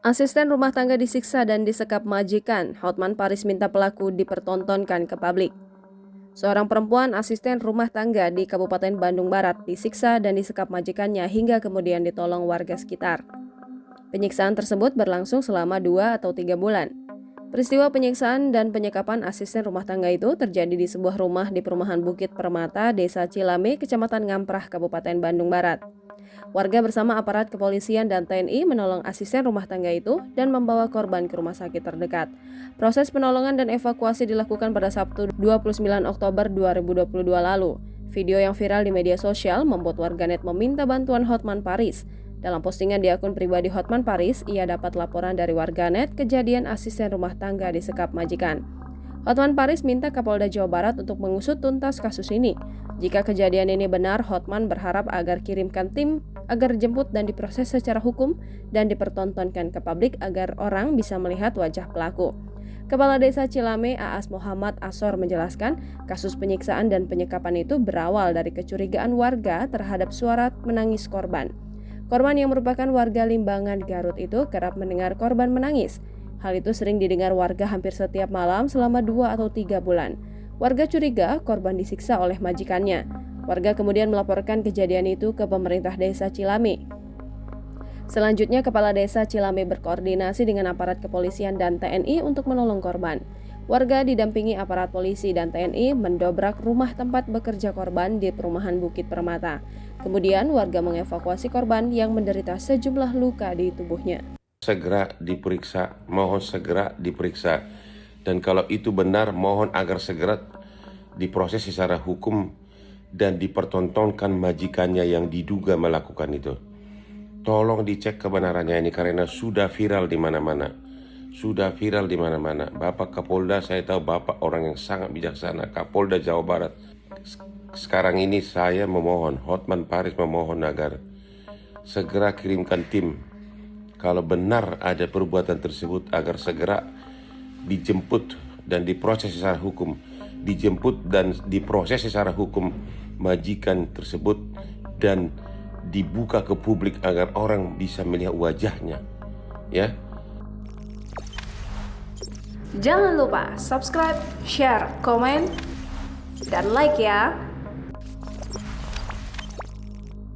Asisten rumah tangga disiksa dan disekap majikan. Hotman Paris minta pelaku dipertontonkan ke publik. Seorang perempuan asisten rumah tangga di Kabupaten Bandung Barat disiksa dan disekap majikannya hingga kemudian ditolong warga sekitar. Penyiksaan tersebut berlangsung selama 2 atau 3 bulan. Peristiwa penyiksaan dan penyekapan asisten rumah tangga itu terjadi di sebuah rumah di perumahan Bukit Permata, Desa Cilame, Kecamatan Ngamprah, Kabupaten Bandung Barat. Warga bersama aparat kepolisian dan TNI menolong asisten rumah tangga itu dan membawa korban ke rumah sakit terdekat. Proses penolongan dan evakuasi dilakukan pada Sabtu 29 Oktober 2022 lalu. Video yang viral di media sosial membuat warganet meminta bantuan Hotman Paris. Dalam postingan di akun pribadi Hotman Paris, ia dapat laporan dari warganet kejadian asisten rumah tangga disekap majikan. Hotman Paris minta Kapolda Jawa Barat untuk mengusut tuntas kasus ini. Jika kejadian ini benar, Hotman berharap agar kirimkan tim agar jemput dan diproses secara hukum dan dipertontonkan ke publik agar orang bisa melihat wajah pelaku. Kepala Desa Cilame, Aas Muhammad Asor menjelaskan, kasus penyiksaan dan penyekapan itu berawal dari kecurigaan warga terhadap suara menangis korban. Korban yang merupakan warga Limbangan, Garut itu kerap mendengar korban menangis. Hal itu sering didengar warga hampir setiap malam selama 2 atau 3 bulan. Warga curiga korban disiksa oleh majikannya. Warga kemudian melaporkan kejadian itu ke pemerintah Desa Cilame. Selanjutnya, Kepala Desa Cilame berkoordinasi dengan aparat kepolisian dan TNI untuk menolong korban. Warga didampingi aparat polisi dan TNI mendobrak rumah tempat bekerja korban di perumahan Bukit Permata. Kemudian warga mengevakuasi korban yang menderita sejumlah luka di tubuhnya. Segera diperiksa, mohon segera diperiksa. Dan kalau itu benar, mohon agar segera diproses secara hukum dan dipertontonkan majikannya yang diduga melakukan itu. Tolong dicek kebenarannya ini karena sudah viral di mana-mana. Sudah viral di mana-mana. Bapak Kapolda, saya tahu Bapak orang yang sangat bijaksana, Kapolda Jawa Barat. Sekarang ini saya memohon, Hotman Paris memohon agar segera kirimkan tim. Kalau benar ada perbuatan tersebut, agar segera dijemput dan diproses secara hukum. Dijemput dan diproses secara hukum majikan tersebut dan dibuka ke publik agar orang bisa melihat wajahnya. Ya. Jangan lupa subscribe, share, komen, dan like ya.